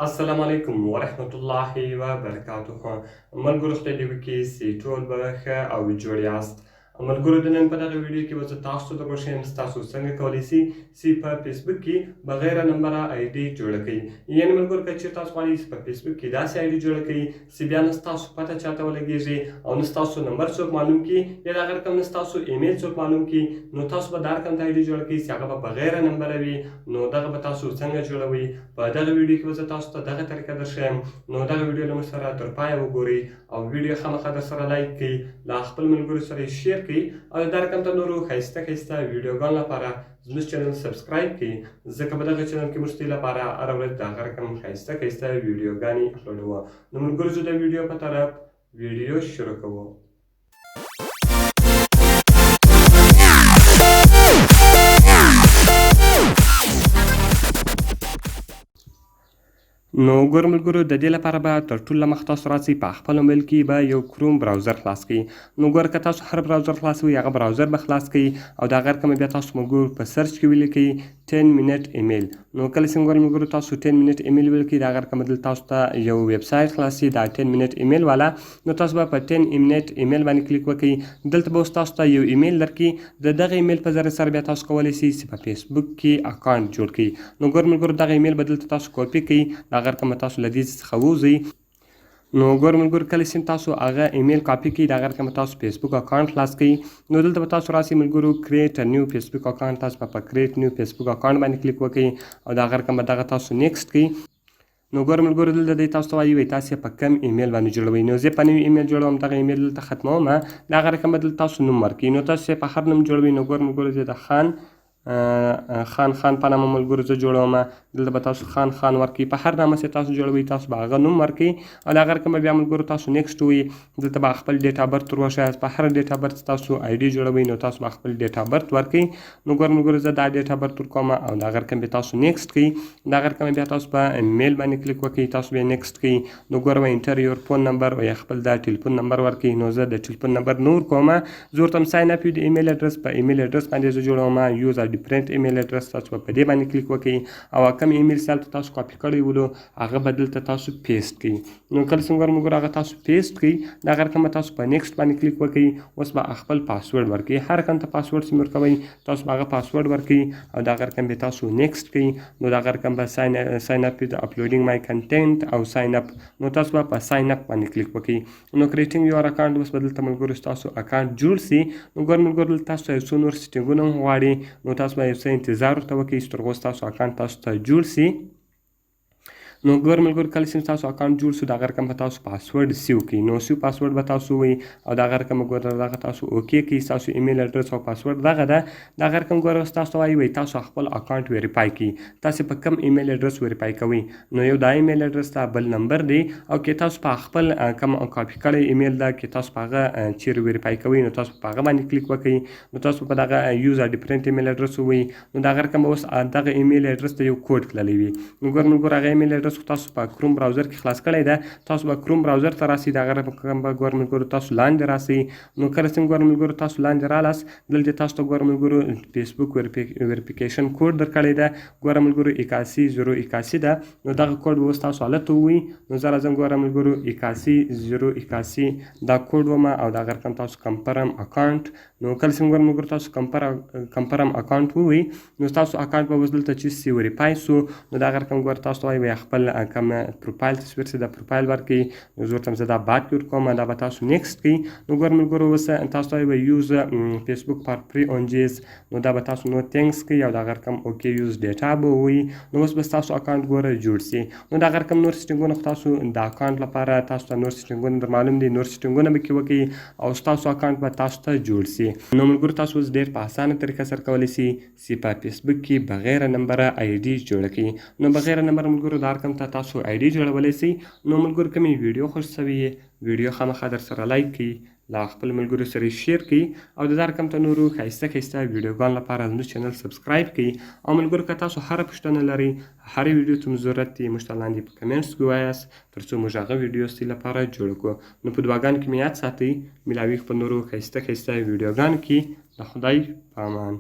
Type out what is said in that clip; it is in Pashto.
السلام علیکم ورحمت الله وبرکاته. ملګرو خدای دې وکړي چې ټول به ښه او جوړ یاست. ملګرو د نن په دغه ویډیو کې به زه تاسو ته وښیم چې تاسو څنګه کولی شئ چې په فیسبوک کې بغیر نمبره آی ډي جوړه کړئ. یعنې ملګرو که چېرې تاسو غواړئ چې په فیسبوک کې داسې آی ډي جوړه کړئ چې بیا نه ستاسو پته چاته ولګېږي او نه ستاسو نمبر څوک معلوم کړي یا د هغه رقم نه ستاسو ایمیل څوک معلوم کړي، نو تاسو به دا رقم ته آی ډي جوړه کړئ چې هغه به بغیر نمبره وي. نو دغه به تاسو څنګه جوړوئ په دغه ویډیو کې به زه تاسو ته دغه طریقه درښیم. نو دغه ویډیو له موږ سره تر پایه وګورئ او ویډیو خامخا در سره لایک کړئ، له خپل ملګرو سره یې شیر کړئ او د رقم ته نورو ښایسته ښایسته ویډیوګانو لپاره زموږ چینل سبسکرایب کړئ، ځکه په دغه چینل کې موږ ستاسو لپاره هره ورځ د هغه رقم ښایسته ښایسته ویډیوګانې اپلوډوو. نو ملګرو زه د ویډیو په طرف ویډیو شروع کوو. نو ګورو ملګرو د دې لپاره به تر ټولو مخ تاسو راسئ په خپل موبایل کې به یو کروم براوزر خلاص کړئ. نو ګوره که تاسو هر براوزر خلاصوئ هغه براوزر به خلاص کړئ او د هغه رقم بیا تاسو ملګرو په سرچ کې ولیکئ 10 منټ ایمیل. نو کله چې ګورو ملګرو تاسو 10 منټ ایمیل ولیکئ د هغه رقم دلته تاسو ته یو ویب سایټ خلاصي دا 10 منټ ایمیل والا. نو تاسو به په 10 منټ ایمیل باندې کلیک وکړئ. دلته به اوس تاسو ته یو ایمیل درکړي، د دغه ایمیل په ذریعه سره بیا تاسو کولی شئ چې په فیسبوک کې اکاونټ جوړ کړئ. نو ګورو ملګرو دغه ایمیل به دلته تاسو کاپي کړئ، د هغه رقم تاسو له دې څخه ووځئ. نو ګورو ملګرو کله چې تاسو هغه ایمیل کاپي کړئ د هغه رقم تاسو فیسبوک اکاونټ خلاص کړئ. نو دلته به تاسو راسئ ملګرو کریټ ا نیو فیسبوک اکاونټ، تاسو په کریټ نیو فیسبوک اکاونټ باندې کلیک وکړئ او د هغه رقم به دغه تاسو نیکسټ کړئ. نو ګورو ملګرو دلته دی تاسو ته وایي تاسو په کم ایمیل باندې جوړوئ. نو زه په نوي ایمیل جوړوم، دغه ایمیل دلته ختموم، د هغه رقم به دلته تاسو نوم ورکړئ. نو تاسو په هر نوم جوړوئ. نو ګورو ملګرو زه د خان په نامه ملګرو زه جوړوم، دلته به تاسو خان ورکړئ. په هر نامه چې تاسو جوړوئ تاسو به هغه نوم ورکړئ او د هغه رقم بیا ملګرو تاسو نیکسټ ووایئ. دلته به خپل ډیټ اف برت وروښیاست. په هر ډیټ اف برت تاسو آی ډي جوړوئ نو تاسو به خپل ډیټ اف برت ورکړئ. نو ګورو ملګرو زه دا ډیټ اف برت ورکوم او د هغه رقم بیا تاسو نیکسټ کړئ. د هغه رقم بیا تاسو په میل باندې کلیک وکړئ، تاسو بیا نیکسټ کړئ. نو ګورو انټر یور فون نمبر او یا خپل دا ټلیفون نمبر ورکړئ. نو زه د ټلیفون نمبر نه ورکوم، زه ورته هم ساین اپ د ایمیل اډرس په ایمیل اډرس باندې زه جوړوم، یوز ا ډیفرنٹ ایمیل اډرس. تاسو په دې باندې کلیک وکړئ او کوم ایمیل چې هلته تاسو کاپي کړی ولو هغه به دلته تاسو پیسټ کړئ. نو کله چې ملګرو هغه تاسو پیسټ کړئ د هغه رقم تاسو په نیکسټ باندې کلیک وکړئ. اوس به خپل پاسورډ ورکړئ، هر رقم ته پاسورډ چې ورکوئ تاسو به هغه پاسورډ ورکړئ او د هغه رقم به تاسو نیکسټ کړئ. نو د هغه رقم به ساین اپ د اپلوډینګ مای کنټینټ او ساین اپ. نو تاسو به په ساین اپ باندې کلیک وکړئ. نو کریټینګ یور اکاونټ اوس به دلته ملګرو تاسو اکاونټ جوړ سي. نو ګور ملګرو تاسو یو څو نور سیټینګونه هم غواړئ نو تاسو به یو څه انتظار ورته وکړئ چې تر اوسه تاسو اکاونټ تاسو ته جوړ سي. نو ګور ملګرو کله چې تاسو اکاونټ جوړ سو د هغه رقم به تاسو پاسورډ سیو کړئ. نو سیو پاسورډ به تاسو ووایئ او د هغه رقم به ګوره دغه تاسو اوکې کړئ. تاسو ایمیل اډرس او پاسورډ دغه ده، د هغه رقم ګوره اوس تاسو وایي تاسو خپل اکاونټ ویریفای کړئ. تاسو په کوم ایمیل اډرس ویریفای کوئ؟ نو یو دا ایمیل اډرس ته بل نمبر دی او که تاسو په خپل کوم کاپي کړی ایمیل ده که تاسو په هغه چیرې ویریفای کوئ نو تاسو په هغه باندې کلیک وکړئ. نو تاسو په دغه یوز ا ډیفرنٹ ایمیل اډرس ووایئ. نو د هغه رقم به اوس دغه ایمیل اډرس ته یو کوډ تللی وي. نو ګور ملګرو هغه ایمیل اډرس خو تاسو په کروم براوزر کې خلاص کړی ده، تاسو به کروم براوزر ته راسئ، د هغه رقم به ګور ملګرو تاسو لاندې راسئ. نو کله چې ګور ملګرو تاسو لاندې رالاست دلته تاسو ته ګور ملګرو فیسبوک ویریفیکیشن کوډ درکړی ده، ګور ملګرو 81081 ده. نو دغه کوډ به اوس تاسو هلته ووایئ. نو زه راځم ګور ملګرو 81081 دا کوډ ومه او د هغه رقم تاسو کنفرم اکاونټ. نو کله چې ګور ملګرو تاسو کنفرم اکاونټ ووایئ نو تاسو اکاونټ به اوس دلته چې سي ویریفای سو. نو د هغه رقم ګور تاسو وایي خپل کوم پروفایل تصویر چې د پروفایل ورکړئ. نو زه ورته هم زه دا بعد کې ورکوم، دا به تاسو نیکسټ کړئ. نو ګور ملګرو اوس تاسو ته وایي یوز فیسبوک فار فري اون جیز. نو دا به تاسو نو تینکس کوئ او د هغه رقم اوکې یوز ډیټا به ووایي. نو اوس به ستاسو اکاونټ ګوره جوړ سي. نو د هغه رقم نور سیټینګونه خو تاسو د اکاونټ لپاره تاسو ته نور سیټینګونه در معلوم دي، نور سیټینګونه به کې وکړئ او ستاسو اکاونټ به تاسو ته جوړ سي. نو ملګرو تاسو اوس ډېر په اسانه طریقه سره کولی سئ چې په فیسبوک کې بغیر نمبره آی ډي جوړه کړئ. نو بغیر نمبر ملګرو دا رقم ته تاسو آی ډي جوړولی سئ. نو ملګرو کومې ویډیو خوښ شوې ویډیو خامخا در سره لایک کړئ، له خپل ملګرو سره شیر کړئ او د دا رقم ته نورو ښایسته ښایسته ویډیوګانو لپاره زموږ چینل سبسکرایب کړئ. او ملګرو که تاسو هره پوښتنه لرئ، هرې ویډیو ته مو ضرورت دی موږ ته لاندې په کمنټس کې ووایاست تر څو موږ هغه ویډیو ستاسو لپاره جوړه کړو. نو په دعاګانو کې مې یاد ساتئ. ملاوي خپل نورو ښایسته ښایسته ویډیوګانو کې د خدای په امان.